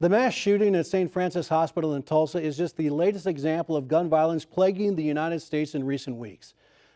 The mass shooting at St. Francis Hospital in Tulsa is just the latest example of gun violence plaguing the United States in recent weeks.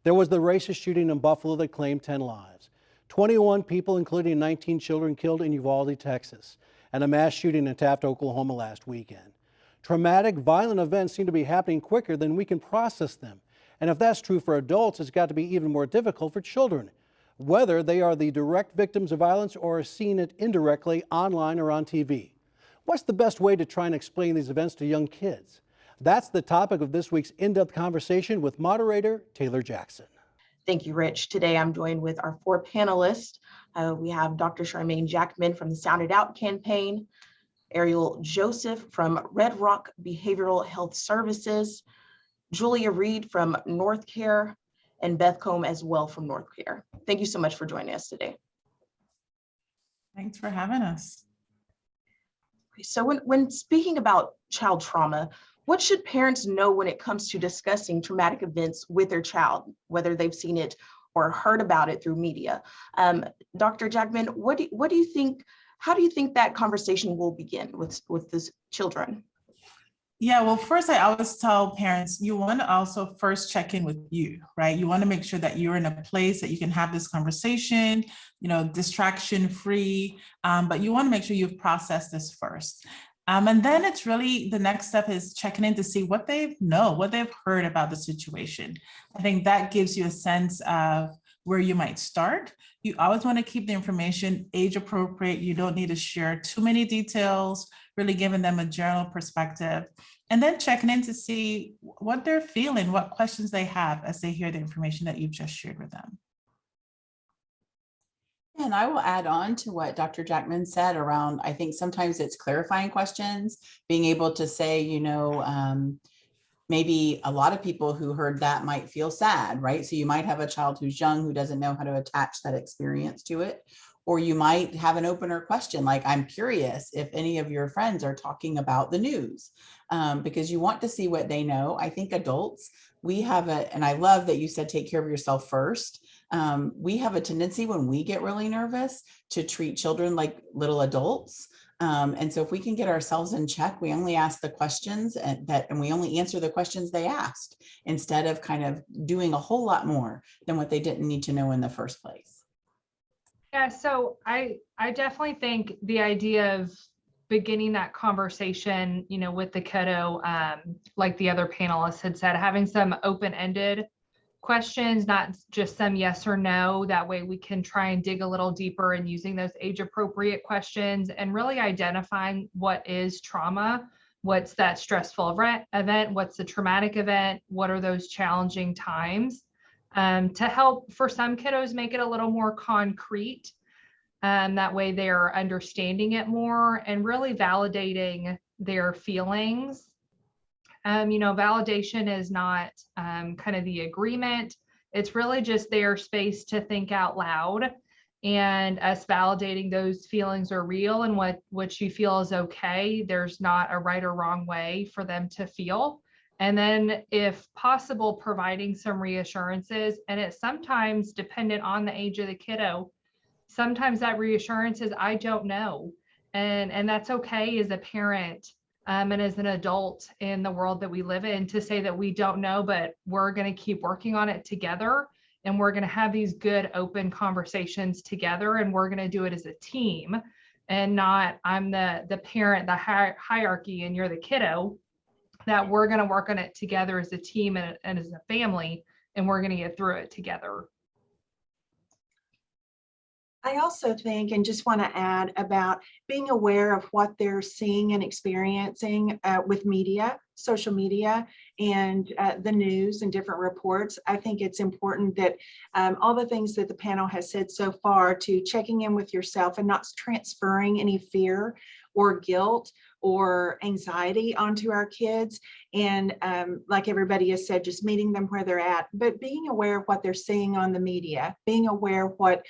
There was the racist shooting in Buffalo that claimed 10 lives. 21 people, including 19 children, killed in Uvalde, Texas, and a mass shooting in Taft, Oklahoma last weekend. Traumatic, violent events seem to be happening quicker than we can process them. And if that's true for adults, it's got to be even more difficult for children, whether they are the direct victims of violence or are seeing it indirectly online or on TV. What's the best way to try and explain these events to young kids? That's the topic of this week's in-depth conversation with moderator Taylor Jackson. Thank you, Rich. Today I'm joined with our 4 panelists. We have Dr. Charmaine Jackman from the Sound It Out campaign, Ariel Joseph from Red Rock Behavioral Health Services, Julia Reed from North Care, and Beth Combe as well from North Care. Thank you so much for joining us today. Thanks for having us. So when speaking about child trauma, what should parents know when it comes to discussing traumatic events with their child, whether they've seen it or heard about it through media? Dr. Jackman, what do you think? How do you think that conversation will begin with these children? Yeah, well, first, I always tell parents, you want to also first check in with you, right? You want to make sure that you're in a place that you can have this conversation, distraction free, but you want to make sure you've processed this first. And then it's really the next step is checking in to see what they know, what they've heard about the situation. I think that gives you a sense of where you might start. You always want to keep the information age appropriate. You don't need to share too many details, really giving them a general perspective, and then checking in to see what they're feeling, what questions they have as they hear the information that you've just shared with them. And I will add on to what Dr. Jackman said around, I think sometimes it's clarifying questions, being able to say, maybe a lot of people who heard that might feel sad, right? So you might have a child who's young who doesn't know how to attach that experience to it. Or you might have an opener question like, I'm curious if any of your friends are talking about the news, because you want to see what they know. I think adults, and I love that you said take care of yourself first. We have a tendency when we get really nervous to treat children like little adults. And so if we can get ourselves in check, we only ask the questions and we only answer the questions they asked instead of kind of doing a whole lot more than what they didn't need to know in the first place. Yeah, so I definitely think the idea of beginning that conversation, with the kiddo, like the other panelists had said, having some open-ended questions, not just some yes or no. That way we can try and dig a little deeper and using those age-appropriate questions and really identifying what is trauma, what's that stressful event, what's the traumatic event, what are those challenging times, to help for some kiddos make it a little more concrete. That way they're understanding it more and really validating their feelings. Validation is not kind of the agreement. It's really just their space to think out loud and us validating those feelings are real and what you feel is okay. There's not a right or wrong way for them to feel. And then if possible, providing some reassurances, and it's sometimes dependent on the age of the kiddo. Sometimes that reassurance is, I don't know. And that's okay as a parent and as an adult in the world that we live in to say that we don't know, but we're going to keep working on it together. And we're going to have these good open conversations together. And we're going to do it as a team and not I'm the parent, the hierarchy, and you're the kiddo. That we're going to work on it together as a team and as a family, and we're going to get through it together. I also think, and just want to add about being aware of what they're seeing and experiencing with media, social media, and the news and different reports. I think it's important that all the things that the panel has said so far, to checking in with yourself and not transferring any fear or guilt or anxiety onto our kids. And like everybody has said, just meeting them where they're at, but being aware of what they're seeing on the media, being aware of what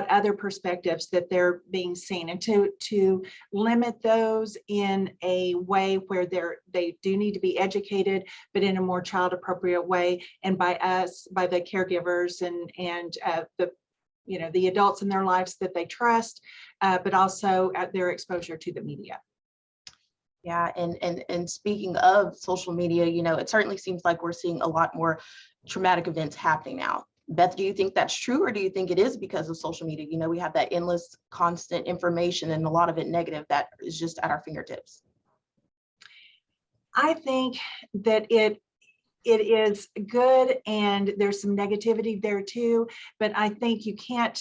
other perspectives that they're being seen, and to limit those in a way where they do need to be educated, but in a more child appropriate way, and by us, by the caregivers and the adults in their lives that they trust, but also at their exposure to the media. Yeah, and speaking of social media, it certainly seems like we're seeing a lot more traumatic events happening now. Beth, do you think that's true, or do you think it is because of social media? We have that endless, constant information and a lot of it negative that is just at our fingertips. I think that it is good and there's some negativity there too, but I think you can't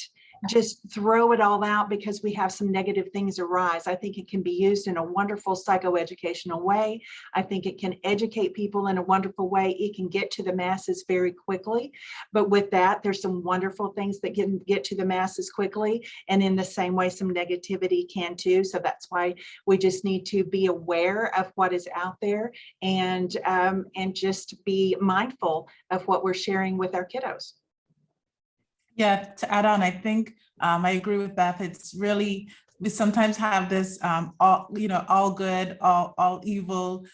just throw it all out because we have some negative things arise. I think it can be used in a wonderful psychoeducational way. I think it can educate people in a wonderful way. It can get to the masses very quickly. But with that, there's some wonderful things that can get to the masses quickly. And in the same way, some negativity can too. So that's why we just need to be aware of what is out there and just be mindful of what we're sharing with our kiddos. Yeah, to add on, I think I agree with Beth. It's really, we sometimes have this all good, all evil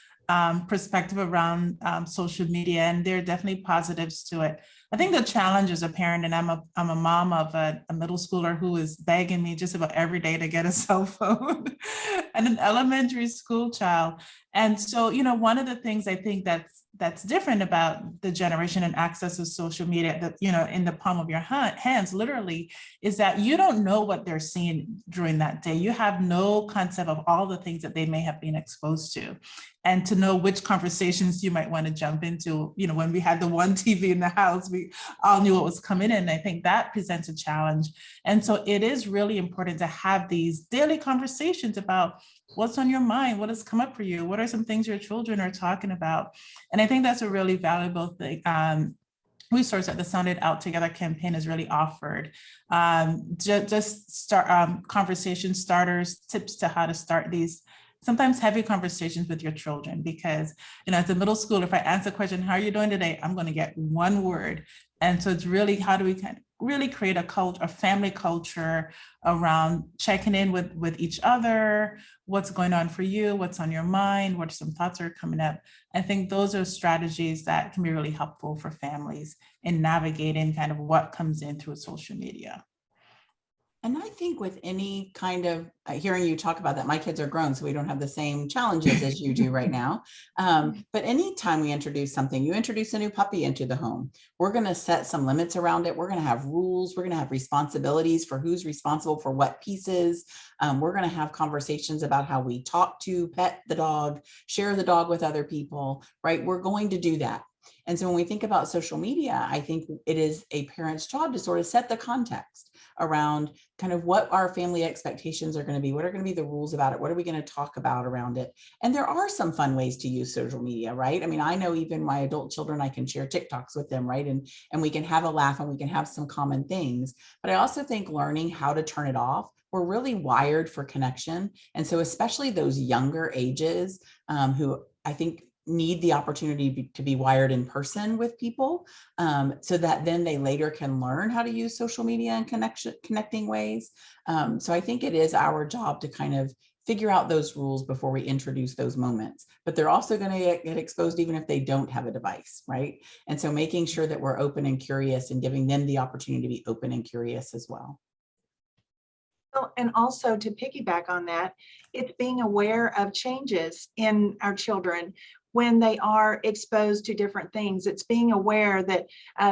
perspective around social media, and there are definitely positives to it. I think the challenge as a parent, and I'm a mom of a middle schooler who is begging me just about every day to get a cell phone, and an elementary school child. And so, one of the things I think that's different about the generation and access to social media that, in the palm of your hands, literally, is that you don't know what they're seeing during that day. You have no concept of all the things that they may have been exposed to, and to know which conversations you might want to jump into. When we had the one TV in the house, we all knew what was coming in. I think that presents a challenge. And so it is really important to have these daily conversations about what's on your mind, what has come up for you, what are some things your children are talking about. And I think that's a really valuable thing. Resource that the Sounded Out Together campaign has really offered. Just start conversation starters, tips to how to start these sometimes heavy conversations with your children, because as a middle school, if I answer a question, how are you doing today? I'm going to get one word. And so it's really, how do we kind of really create a family culture around checking in with each other, what's going on for you, what's on your mind, what some thoughts are coming up. I think those are strategies that can be really helpful for families in navigating kind of what comes in through social media. And I think with any kind of hearing you talk about that, my kids are grown, so we don't have the same challenges as you do right now. But anytime we introduce something, you introduce a new puppy into the home, we're going to set some limits around it. We're going to have rules. We're going to have responsibilities for who's responsible for what pieces. We're going to have conversations about how we talk to, pet the dog, share the dog with other people, right? We're going to do that. And so when we think about social media, I think it is a parent's job to sort of set the context around kind of what our family expectations are going to be, what are going to be the rules about it, what are we going to talk about around it. And there are some fun ways to use social media, right? I mean, I know even my adult children, I can share TikToks with them, right? And we can have a laugh and we can have some common things. But I also think learning how to turn it off, we're really wired for connection. And so especially those younger ages who I think need the opportunity to be wired in person with people, so that then they later can learn how to use social media in connecting ways. So I think it is our job to kind of figure out those rules before we introduce those moments, but they're also going to get exposed even if they don't have a device, right? And so making sure that we're open and curious and giving them the opportunity to be open and curious as well. And also to piggyback on that, it's being aware of changes in our children when they are exposed to different things. It's being aware that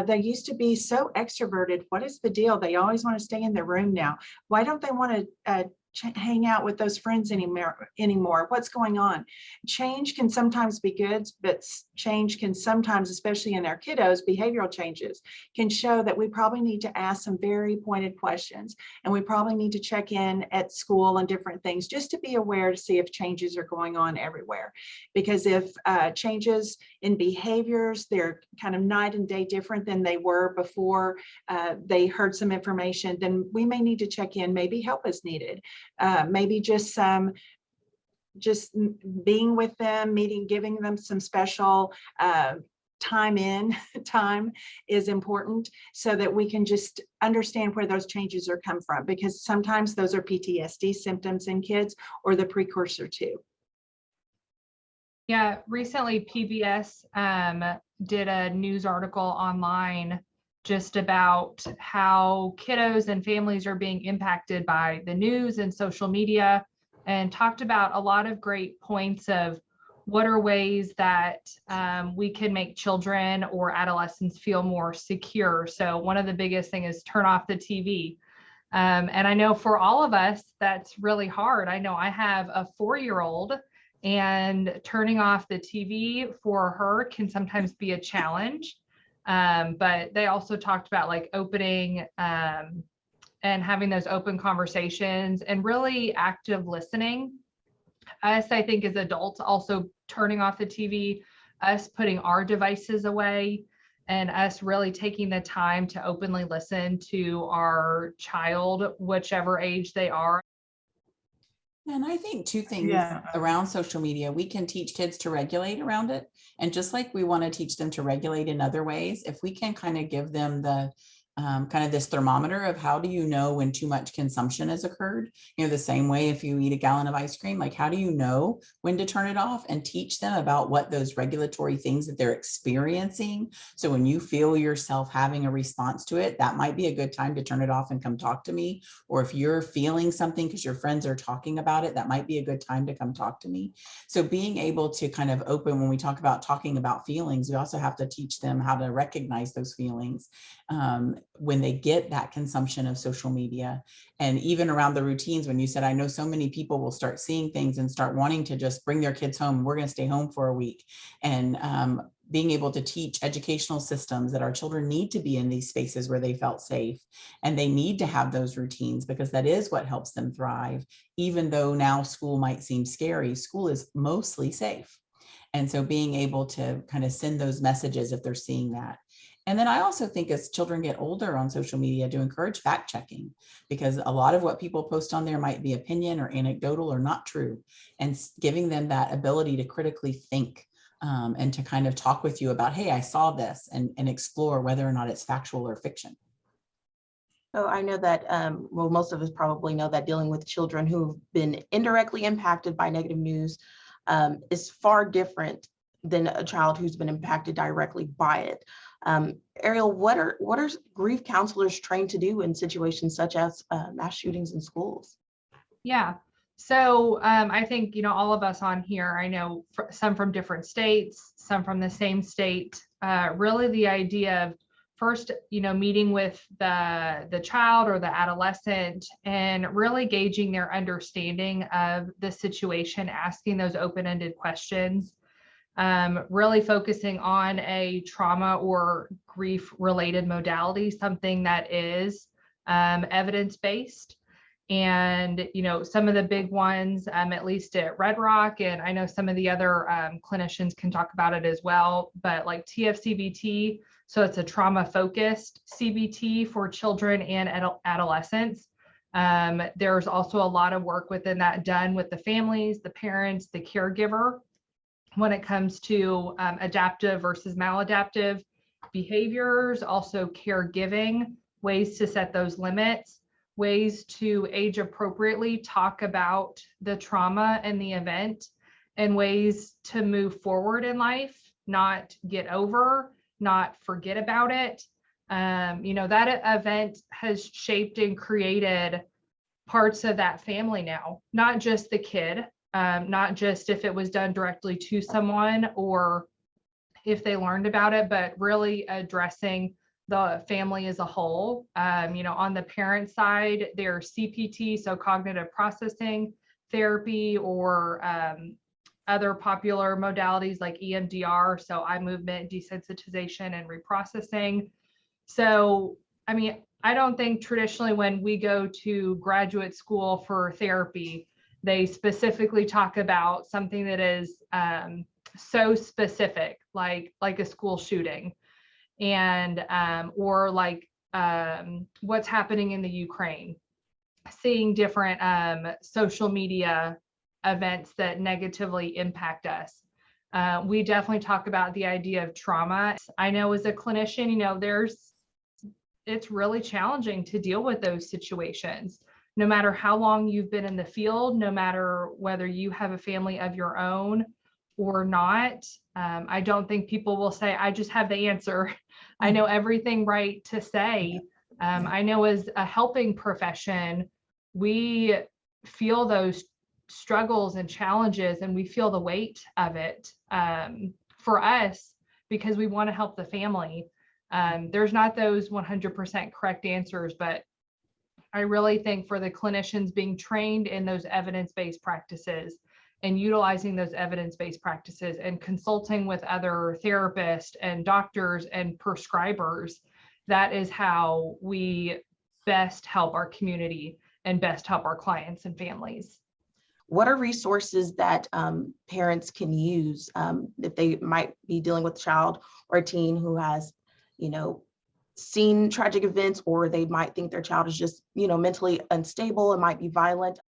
they used to be so extroverted. What is the deal? They always want to stay in their room now. Why don't they want to hang out with those friends anymore? What's going on? Change can sometimes be good, but change can sometimes, especially in our kiddos, behavioral changes can show that we probably need to ask some very pointed questions, and we probably need to check in at school and different things just to be aware to see if changes are going on everywhere. Because if changes in behaviors, they're kind of night and day different than they were before they heard some information, then we may need to check in. Maybe help is needed. Maybe just being with them, giving them some special time is important, so that we can just understand where those changes are come from, because sometimes those are PTSD symptoms in kids or the precursor to. Yeah, recently PBS did a news article online just about how kiddos and families are being impacted by the news and social media. and talked about a lot of great points of what are ways that we can make children or adolescents feel more secure. So one of the biggest thing is turn off the TV. And I know for all of us, that's really hard. I know I have a 4-year-old, and turning off the TV for her can sometimes be a challenge. But they also talked about like opening and having those open conversations and really active listening. Us, I think, as adults, also turning off the TV, us putting our devices away, and us really taking the time to openly listen to our child, whichever age they are. And I think two things Yeah. around social media, we can teach kids to regulate around it. And just like we want to teach them to regulate in other ways, if we can kind of give them the kind of this thermometer of how do you know when too much consumption has occurred? The same way if you eat a gallon of ice cream, like how do you know when to turn it off, and teach them about what those regulatory things that they're experiencing. So when you feel yourself having a response to it, that might be a good time to turn it off and come talk to me. Or if you're feeling something because your friends are talking about it, that might be a good time to come talk to me. So being able to kind of open, when we talk about talking about feelings, we also have to teach them how to recognize those feelings when they get that consumption of social media. And even around the routines, when you said, I know so many people will start seeing things and start wanting to just bring their kids home. We're going to stay home for a week. And being able to teach educational systems that our children need to be in these spaces where they felt safe, and they need to have those routines, because that is what helps them thrive. Even though now school might seem scary, school is mostly safe. And so being able to kind of send those messages if they're seeing that. And then I also think as children get older on social media, to encourage fact checking, because a lot of what people post on there might be opinion or anecdotal or not true, and giving them that ability to critically think and to kind of talk with you about, hey, I saw this, and explore whether or not it's factual or fiction. So I know that, well, most of us probably know that dealing with children who've been indirectly impacted by negative news is far different than a child who's been impacted directly by it. Ariel, what are grief counselors trained to do in situations such as mass shootings in schools? Yeah. So I think, all of us on here, I know some from different states, some from the same state, really the idea of first, meeting with the child or the adolescent and really gauging their understanding of the situation, asking those open-ended questions, really focusing on a trauma or grief related modality, something that is evidence-based. And, some of the big ones, at least at Red Rock, and I know some of the other clinicians can talk about it as well, but like TFCBT, so it's a trauma-focused CBT for children and adolescents. There's also a lot of work within that done with the families, the parents, the caregiver, when it comes to adaptive versus maladaptive behaviors, also caregiving, ways to set those limits, ways to age appropriately talk about the trauma and the event, and ways to move forward in life, not get over, not forget about it. That event has shaped and created parts of that family now, not just the kid, not just if it was done directly to someone or if they learned about it, but really addressing the family as a whole. On the parent side, there's CPT, so cognitive processing therapy, or other popular modalities like EMDR, so eye movement desensitization and reprocessing. So, I don't think traditionally when we go to graduate school for therapy, they specifically talk about something that is so specific, like a school shooting, and or like what's happening in the Ukraine, seeing different social media events that negatively impact us. We definitely talk about the idea of trauma. I know as a clinician, it's really challenging to deal with those situations, no matter how long you've been in the field, no matter whether you have a family of your own or not. I don't think people will say, I just have the answer. I know everything right to say. I know as a helping profession, we feel those struggles and challenges, and we feel the weight of it. For us, because we want to help the family, there's not those 100% correct answers, but I really think for the clinicians being trained in those evidence-based practices and utilizing those evidence-based practices and consulting with other therapists and doctors and prescribers, that is how we best help our community and best help our clients and families. What are resources that parents can use if they might be dealing with a child or a teen who has, seen tragic events, or they might think their child is just, mentally unstable and might be violent?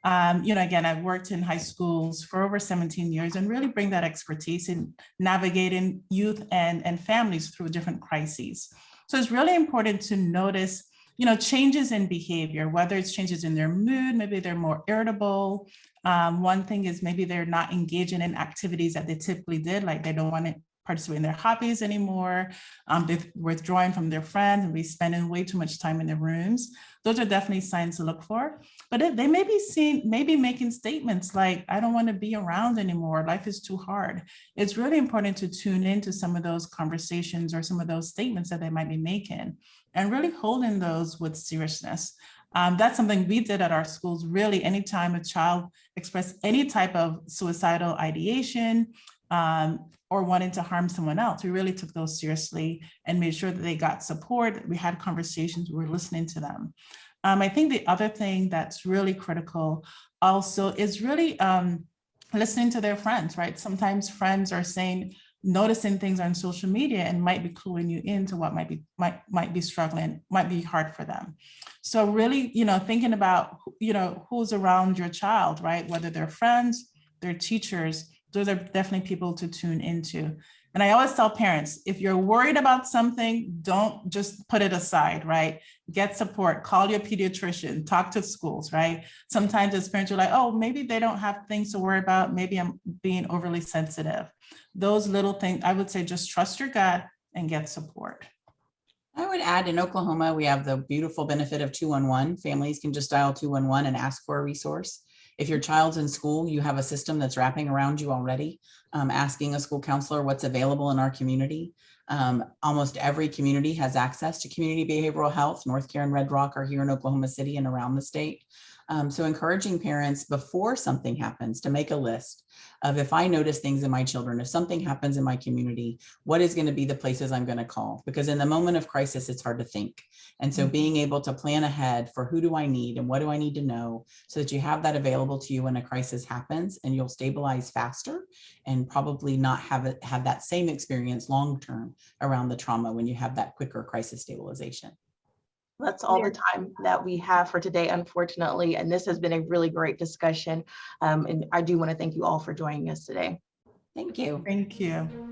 Again, I've worked in high schools for over 17 years and really bring that expertise in navigating youth and families through different crises. So it's really important to notice, changes in behavior, whether it's changes in their mood, maybe they're more irritable. One thing is maybe they're not engaging in activities that they typically did, like they don't want to participate in their hobbies anymore. They're withdrawing from their friends and be spending way too much time in their rooms. Those are definitely signs to look for. But they may be making statements like, I don't want to be around anymore. Life is too hard. It's really important to tune into some of those conversations or some of those statements that they might be making and really holding those with seriousness. That's something we did at our schools. Really, anytime a child expressed any type of suicidal ideation, or wanting to harm someone else, we really took those seriously and made sure that they got support. We had conversations, we were listening to them. I think the other thing that's really critical also is really listening to their friends, right? Sometimes friends are noticing things on social media and might be cluing you into what might be struggling, might be hard for them. So really, thinking about, who's around your child, right? Whether they're friends, they're teachers, those are definitely people to tune into. And I always tell parents, if you're worried about something, don't just put it aside, right? Get support, call your pediatrician, talk to schools, right? Sometimes as parents, you're like, oh, maybe they don't have things to worry about. Maybe I'm being overly sensitive. Those little things, I would say, just trust your gut and get support. I would add, in Oklahoma, we have the beautiful benefit of 211. Families can just dial 211 and ask for a resource. If your child's in school, you have a system that's wrapping around you already, asking a school counselor what's available in our community. Almost every community has access to community behavioral health. North Care and Red Rock are here in Oklahoma City and around the state. So encouraging parents before something happens to make a list of, if I notice things in my children, if something happens in my community, what is going to be the places I'm going to call? Because in the moment of crisis, it's hard to think. And so being able to plan ahead for who do I need and what do I need to know, so that you have that available to you when a crisis happens, and you'll stabilize faster and probably not have that same experience long-term around the trauma when you have that quicker crisis stabilization. That's all the time that we have for today, unfortunately. And this has been a really great discussion. And I do want to thank you all for joining us today. Thank you. Thank you.